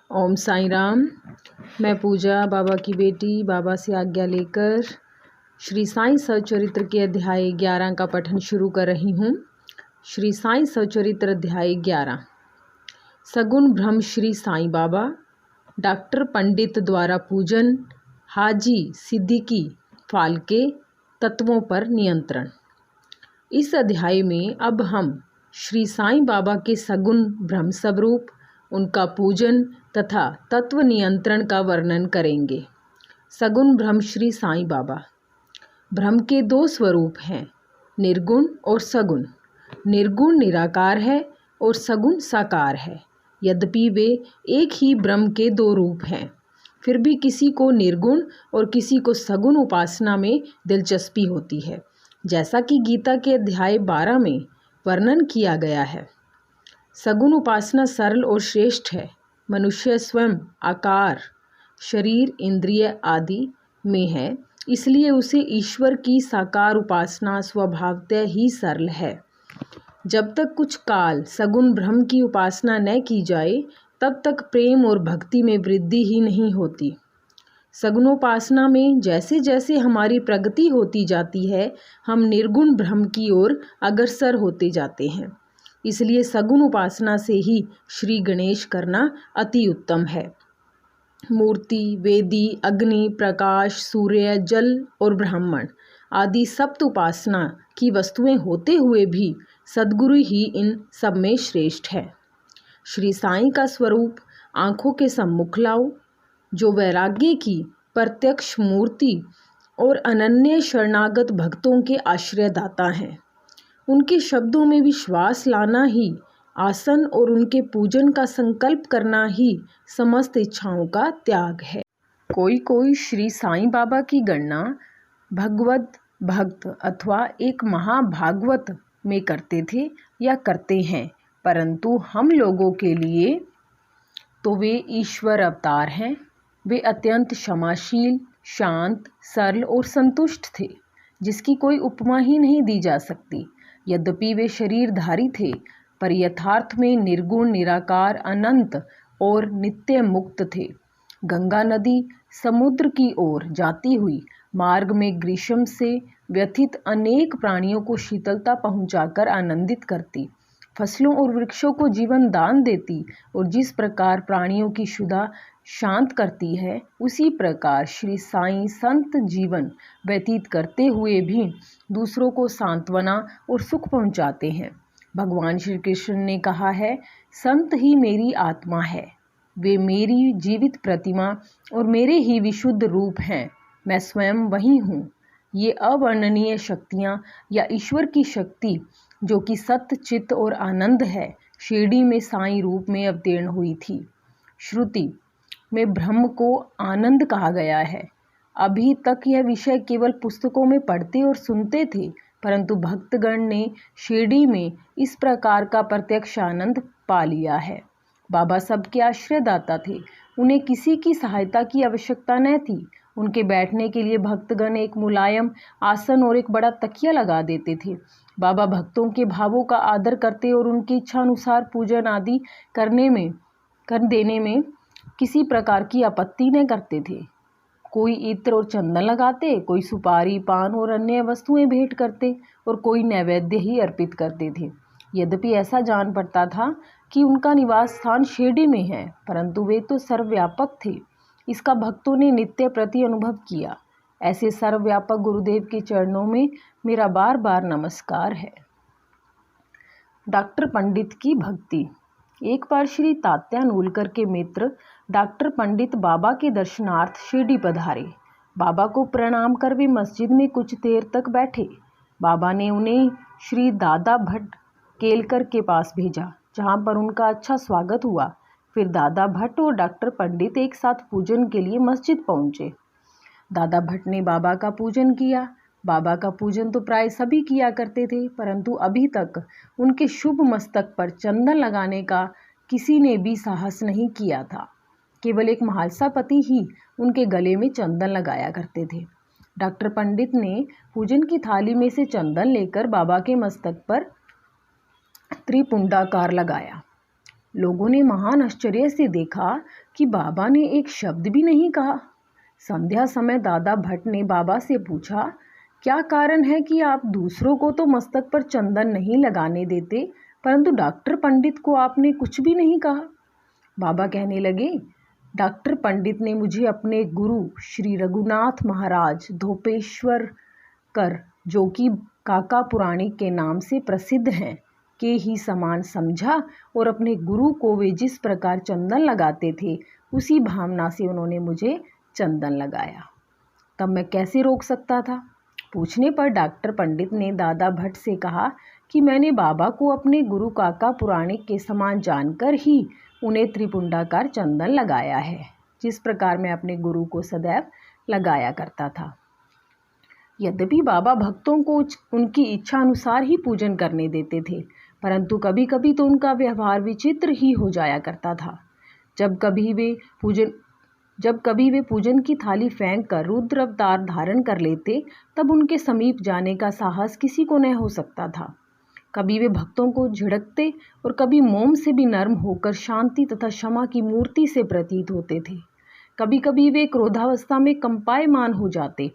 ओम साईं राम। मैं पूजा बाबा की बेटी बाबा से आज्ञा लेकर श्री साईं सचरित्र के अध्याय 11 का पठन शुरू कर रही हूँ। श्री साईं सचरित्र अध्याय 11। सगुण ब्रह्म श्री साईं बाबा, डॉक्टर पंडित द्वारा पूजन, हाजी सिद्दीकी फाल्के, तत्वों पर नियंत्रण। इस अध्याय में अब हम श्री साईं बाबा के सगुण ब्रह्म स्वरूप, उनका पूजन तथा तत्व नियंत्रण का वर्णन करेंगे। सगुण ब्रह्म श्री साईं बाबा। ब्रह्म के दो स्वरूप हैं, निर्गुण और सगुण। निर्गुण निराकार है और सगुण साकार है। यद्यपि वे एक ही ब्रह्म के दो रूप हैं, फिर भी किसी को निर्गुण और किसी को सगुण उपासना में दिलचस्पी होती है, जैसा कि गीता के अध्याय 12 में वर्णन किया गया है। सगुण उपासना सरल और श्रेष्ठ है। मनुष्य स्वयं आकार, शरीर, इंद्रिय आदि में है, इसलिए उसे ईश्वर की साकार उपासना स्वभावतः ही सरल है। जब तक कुछ काल सगुण ब्रह्म की उपासना न की जाए, तब तक प्रेम और भक्ति में वृद्धि ही नहीं होती। सगुणोपासना में जैसे जैसे हमारी प्रगति होती जाती है, हम निर्गुण ब्रह्म की ओर अग्रसर होते जाते हैं। इसलिए सगुण उपासना से ही श्री गणेश करना अति उत्तम है। मूर्ति, वेदी, अग्नि, प्रकाश, सूर्य, जल और ब्राह्मण आदि सप्त उपासना की वस्तुएं होते हुए भी सद्गुरु ही इन सब में श्रेष्ठ है। श्री साईं का स्वरूप आँखों के सम्मुख लाओ, जो वैराग्य की प्रत्यक्ष मूर्ति और अनन्य शरणागत भक्तों के आश्रयदाता हैं। उनके शब्दों में विश्वास लाना ही आसन और उनके पूजन का संकल्प करना ही समस्त इच्छाओं का त्याग है। कोई कोई श्री साईं बाबा की गणना भगवत भक्त अथवा एक महाभागवत में करते थे या करते हैं, परंतु हम लोगों के लिए तो वे ईश्वर अवतार हैं। वे अत्यंत क्षमाशील, शांत, सरल और संतुष्ट थे, जिसकी कोई उपमा ही नहीं दी जा सकती। यद्यपि वे शरीरधारी थे, पर यथार्थ में निर्गुण, निराकार, अनंत और नित्य मुक्त थे। गंगा नदी समुद्र की ओर जाती हुई मार्ग में ग्रीष्म से व्यथित अनेक प्राणियों को शीतलता पहुंचाकर आनंदित करती, फसलों और वृक्षों को जीवन दान देती और जिस प्रकार प्राणियों की क्षुधा शांत करती है, उसी प्रकार श्री साईं संत जीवन व्यतीत करते हुए भी दूसरों को सांत्वना और सुख पहुंचाते हैं। भगवान श्री कृष्ण ने कहा है, संत ही मेरी आत्मा है, वे मेरी जीवित प्रतिमा और मेरे ही विशुद्ध रूप हैं। मैं स्वयं वही हूँ। ये अवर्णनीय शक्तियाँ या ईश्वर की शक्ति, जो कि सत्य, चित्त और आनंद है, शिरडी में साईं रूप में अवतीर्ण हुई थी। श्रुति में ब्रह्म को आनंद कहा गया है। अभी तक यह विषय केवल पुस्तकों में पढ़ते और सुनते थे, परंतु भक्तगण ने शिरडी में इस प्रकार का प्रत्यक्ष आनंद पा लिया है। बाबा सबके आश्रयदाता थे, उन्हें किसी की सहायता की आवश्यकता न थी। उनके बैठने के लिए भक्तगण एक मुलायम आसन और एक बड़ा तकिया लगा देते थे। बाबा भक्तों के भावों का आदर करते और उनकी इच्छा अनुसार पूजन आदि कर देने में किसी प्रकार की आपत्ति न करते थे। कोई इत्र और चंदन लगाते, कोई सुपारी, पान और अन्य वस्तुएं भेंट करते और कोई नैवेद्य ही अर्पित करते थे। यद्यपि ऐसा जान पड़ता था कि उनका निवास स्थान शिरडी में है, परंतु वे तो सर्वव्यापक थे। इसका भक्तों ने नित्य प्रति अनुभव किया। ऐसे सर्वव्यापक गुरुदेव के चरणों में मेरा बार बार नमस्कार है। डॉक्टर पंडित की भक्ति। एक बार श्री तात्या नूलकर के मित्र डॉक्टर पंडित बाबा के दर्शनार्थ शिरडी पधारे। बाबा को प्रणाम कर वे मस्जिद में कुछ देर तक बैठे। बाबा ने उन्हें श्री दादा भट्ट केलकर के पास भेजा, जहाँ पर उनका अच्छा स्वागत हुआ। फिर दादा भट्ट और डॉक्टर पंडित एक साथ पूजन के लिए मस्जिद पहुँचे। दादा भट्ट ने बाबा का पूजन किया। बाबा का पूजन तो प्राय सभी किया करते थे, परंतु अभी तक उनके शुभ मस्तक पर चंदन लगाने का किसी ने भी साहस नहीं किया था। केवल एक महालसापति ही उनके गले में चंदन लगाया करते थे। डॉक्टर पंडित ने पूजन की थाली में से चंदन लेकर बाबा के मस्तक पर त्रिपुंडाकार लगाया। लोगों ने महान आश्चर्य से देखा कि बाबा ने एक शब्द भी नहीं कहा। संध्या समय दादा भट्ट ने बाबा से पूछा, क्या कारण है कि आप दूसरों को तो मस्तक पर चंदन नहीं लगाने देते, परंतु डॉक्टर पंडित को आपने कुछ भी नहीं कहा? बाबा कहने लगे, डॉक्टर पंडित ने मुझे अपने गुरु श्री रघुनाथ महाराज धोपेश्वर कर, जो कि काका पुराणिक के नाम से प्रसिद्ध हैं, के ही समान समझा और अपने गुरु को वे जिस प्रकार चंदन लगाते थे उसी भावना से उन्होंने मुझे चंदन लगाया। तब मैं कैसे रोक सकता था? पूछने पर डॉक्टर पंडित ने दादा भट्ट से कहा कि मैंने बाबा को अपने गुरु काका पुराणिक के समान जानकर ही उन्हें त्रिपुंडाकार चंदन लगाया है, जिस प्रकार मैं अपने गुरु को सदैव लगाया करता था। यद्यपि बाबा भक्तों को उनकी इच्छा अनुसार ही पूजन करने देते थे, परंतु कभी कभी तो उनका व्यवहार विचित्र ही हो जाया करता था। जब कभी वे पूजन की थाली फेंक कर रुद्र अवतार धारण कर लेते, तब उनके समीप जाने का साहस किसी को न हो सकता था। कभी वे भक्तों को झिड़कते और कभी मोम से भी नर्म होकर शांति तथा क्षमा की मूर्ति से प्रतीत होते थे। कभी कभी वे क्रोधावस्था में कंपायमान हो जाते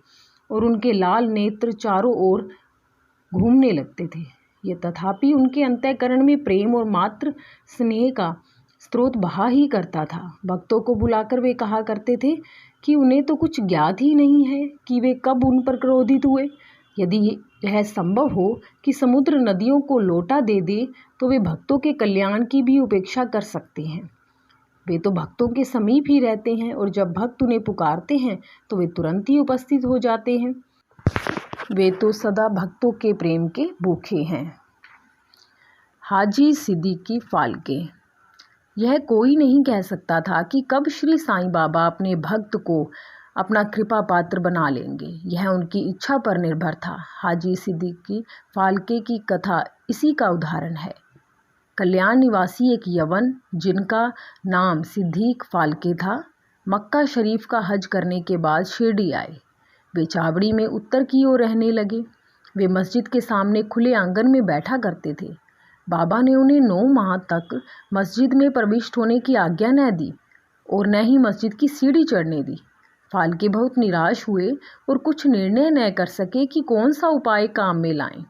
और उनके लाल नेत्र चारों ओर घूमने लगते थे। ये तथापि उनके अंतःकरण में प्रेम और मात्र स्नेह का स्रोत बहा ही करता था। भक्तों को बुलाकर वे कहा करते थे कि उन्हें तो कुछ ज्ञात ही नहीं है कि वे कब उन पर क्रोधित हुए। यदि यह संभव हो कि समुद्र नदियों को लौटा दे दे, तो वे भक्तों के कल्याण की भी उपेक्षा कर सकते हैं। वे तो भक्तों के समीप ही रहते हैं और जब भक्त उन्हें पुकारते हैं तो वे तुरंत ही उपस्थित हो जाते हैं। वे तो सदा भक्तों के प्रेम के भूखे हैं। हाजी सिद्दीकी फाल्के। यह कोई नहीं कह सकता था कि कब श्री साईं बाबा अपने भक्त को अपना कृपा पात्र बना लेंगे। यह उनकी इच्छा पर निर्भर था। हाजी सिद्दीकी फाल्के की कथा इसी का उदाहरण है। कल्याण निवासी एक यवन, जिनका नाम सिद्दीक फाल्के था, मक्का शरीफ का हज करने के बाद शिरडी आए। वे चावड़ी में उत्तर की ओर रहने लगे। वे मस्जिद के सामने खुले आंगन में बैठा करते थे। बाबा ने उन्हें 9 माह तक मस्जिद में प्रविष्ट होने की आज्ञा न दी और न ही मस्जिद की सीढ़ी चढ़ने दी। फाल्के बहुत निराश हुए और कुछ निर्णय न कर सके कि कौन सा उपाय काम में लाएं।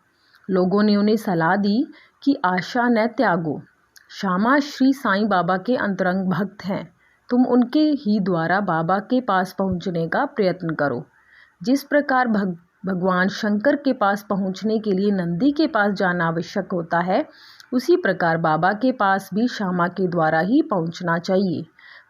लोगों ने उन्हें सलाह दी कि आशा न त्यागो। श्यामा श्री साईं बाबा के अंतरंग भक्त हैं, तुम उनके ही द्वारा बाबा के पास पहुंचने का प्रयत्न करो। जिस प्रकार भगवान शंकर के पास पहुंचने के लिए नंदी के पास जाना आवश्यक होता है, उसी प्रकार बाबा के पास भी श्यामा के द्वारा ही पहुंचना चाहिए।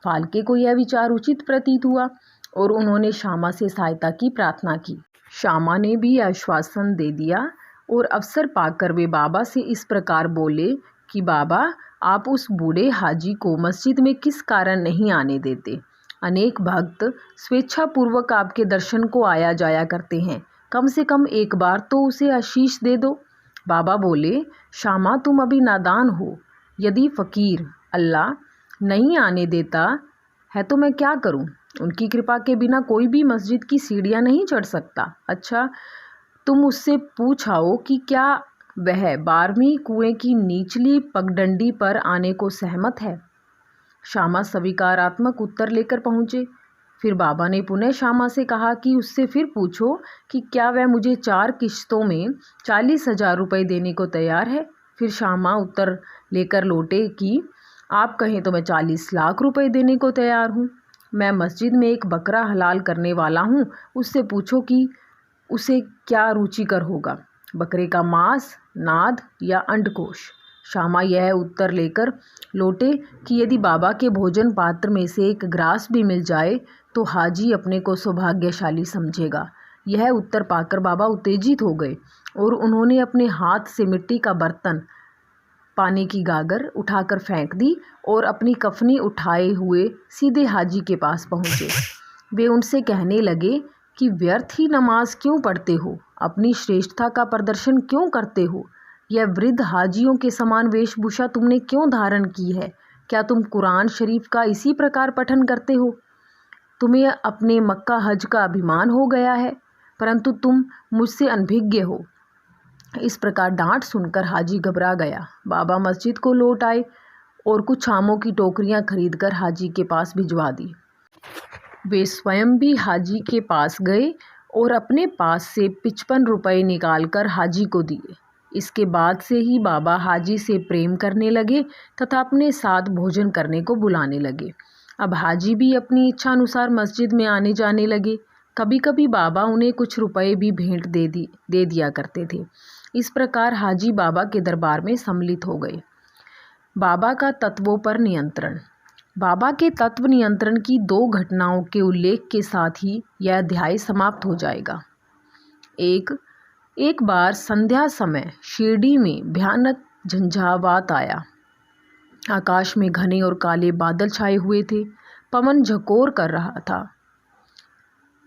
फाल्के को यह विचार उचित प्रतीत हुआ और उन्होंने श्यामा से सहायता की प्रार्थना की। श्यामा ने भी आश्वासन दे दिया और अवसर पाकर वे बाबा से इस प्रकार बोले कि बाबा, आप उस बूढ़े हाजी को मस्जिद में किस कारण नहीं आने देते? अनेक भक्त स्वेच्छापूर्वक आपके दर्शन को आया जाया करते हैं, कम से कम एक बार तो उसे आशीष दे दो। बाबा बोले, श्यामा, तुम अभी नादान हो। यदि फ़कीर अल्लाह नहीं आने देता है तो मैं क्या करूं? उनकी कृपा के बिना कोई भी मस्जिद की सीढ़ियां नहीं चढ़ सकता। अच्छा, तुम उससे पूछाओ कि क्या वह 12वीं कुएं की निचली पगडंडी पर आने को सहमत है। श्यामा स्वीकारात्मक उत्तर लेकर पहुँचे। फिर बाबा ने पुनः श्यामा से कहा कि उससे फिर पूछो कि क्या वह मुझे 4 किश्तों में 40,000 रुपये देने को तैयार है। फिर श्यामा उत्तर लेकर लौटे कि आप कहें तो मैं 40 लाख रुपए देने को तैयार हूँ। मैं मस्जिद में एक बकरा हलाल करने वाला हूँ, उससे पूछो कि उसे क्या रुचिकर होगा, बकरे का मांस, नाद या अंडकोश। श्यामा यह उत्तर लेकर लौटे कि यदि बाबा के भोजन पात्र में से एक ग्रास भी मिल जाए तो हाजी अपने को सौभाग्यशाली समझेगा। यह उत्तर पाकर बाबा उत्तेजित हो गए और उन्होंने अपने हाथ से मिट्टी का बर्तन, पानी की गागर उठाकर फेंक दी और अपनी कफनी उठाए हुए सीधे हाजी के पास पहुँचे। वे उनसे कहने लगे कि व्यर्थ ही नमाज क्यों पढ़ते हो, अपनी श्रेष्ठता का प्रदर्शन क्यों करते हो, यह वृद्ध हाजियों के समान वेशभूषा तुमने क्यों धारण की है? क्या तुम कुरान शरीफ का इसी प्रकार पठन करते हो? तुम्हें अपने मक्का हज का अभिमान हो गया है, परंतु तुम मुझसे अनभिज्ञ हो। इस प्रकार डांट सुनकर हाजी घबरा गया। बाबा मस्जिद को लौट आए और कुछ आमों की टोकरियां खरीदकर हाजी के पास भिजवा दी। वे स्वयं भी हाजी के पास गए और अपने पास से 55 रुपये निकालकर हाजी को दिए। इसके बाद से ही बाबा हाजी से प्रेम करने लगे तथा अपने साथ भोजन करने को बुलाने लगे। अब हाजी भी अपनी इच्छा अनुसार मस्जिद में आने जाने लगे। कभी कभी बाबा उन्हें कुछ रुपए भी भेंट दे दिया करते थे। इस प्रकार हाजी बाबा के दरबार में सम्मिलित हो गए। बाबा का तत्वों पर नियंत्रण। बाबा के तत्व नियंत्रण की 2 घटनाओं के उल्लेख के साथ ही यह अध्याय समाप्त हो जाएगा। एक बार संध्या समय शिरडी में भयानक झंझावात आया। आकाश में घने और काले बादल छाए हुए थे। पवन झकोर कर रहा था।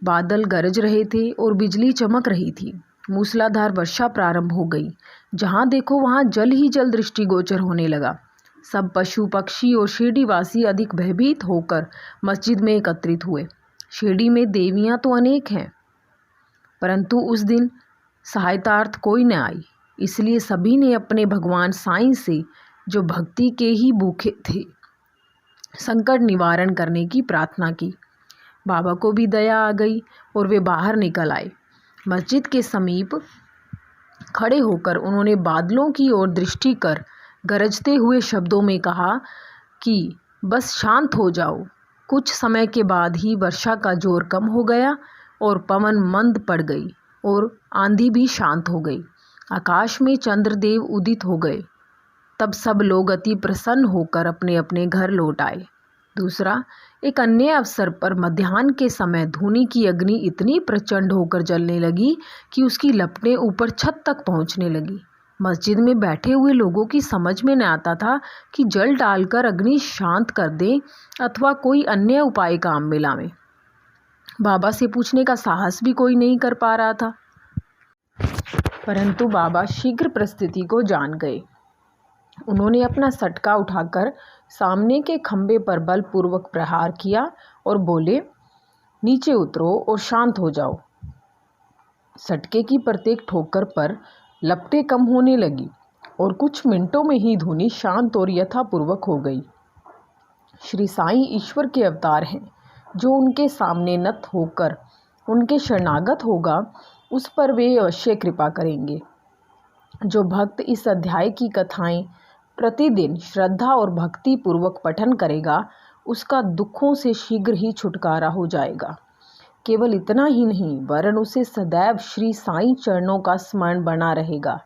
बादल गरज रहे थे और बिजली चमक रही थी। मूसलाधार वर्षा प्रारंभ हो गई। जहां देखो वहां जल ही जल दृष्टिगोचर होने लगा। सब पशु पक्षी और शिरडीवासी अधिक भयभीत होकर मस्जिद में एकत्रित हुए। शिरडी में देवियां तो अनेक हैं, परंतु उस दिन सहायतार्थ कोई न आई। इसलिए सभी ने अपने भगवान साईं से, जो भक्ति के ही भूखे थे, संकट निवारण करने की प्रार्थना की। बाबा को भी दया आ गई और वे बाहर निकल आए। मस्जिद के समीप खड़े होकर उन्होंने बादलों की ओर दृष्टि कर गरजते हुए शब्दों में कहा कि बस शांत हो जाओ। कुछ समय के बाद ही वर्षा का जोर कम हो गया और पवन मंद पड़ गई और आंधी भी शांत हो गई। आकाश में चंद्रदेव उदित हो गए। तब सब लोग अति प्रसन्न होकर अपने अपने घर लौट आए। दूसरा, एक अन्य अवसर पर मध्याह्न के समय धूनी की अग्नि इतनी प्रचंड होकर जलने लगी कि उसकी लपटें ऊपर छत तक पहुंचने लगी। मस्जिद में बैठे हुए लोगों की समझ में न आता था कि जल डालकर अग्नि शांत कर दें अथवा कोई अन्य उपाय काम में लावें। बाबा से पूछने का साहस भी कोई नहीं कर पा रहा था, परंतु बाबा शीघ्र परिस्थिति को जान गए। उन्होंने अपना सटका उठाकर सामने के खंबे पर बलपूर्वक प्रहार किया और बोले, नीचे उतरो और शांत हो जाओ। सटके की प्रत्येक ठोकर पर लपटें कम होने लगी और कुछ मिनटों में ही धुनी शांत और यथापूर्वक हो गई। श्री साईं ईश्वर के अवतार हैं। जो उनके सामने नत होकर उनके शरणागत होगा, उस पर वे अवश्य कृपा करेंगे। जो भक्त इस अध्याय की कथाएं प्रतिदिन श्रद्धा और भक्ति पूर्वक पठन करेगा, उसका दुखों से शीघ्र ही छुटकारा हो जाएगा। केवल इतना ही नहीं, वरन उसे सदैव श्री साईं चरणों का स्मरण बना रहेगा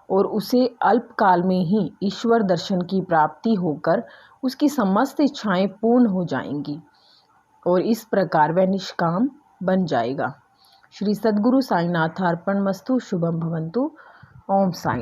और उसे अल्पकाल में ही ईश्वर दर्शन की प्राप्ति होकर उसकी समस्त इच्छाएं पूर्ण हो जाएंगी और इस प्रकार वह निष्काम बन जाएगा। श्री सद्गुरु साईनाथार्पणमस्तु। शुभम भवन्तु। ओम साईं।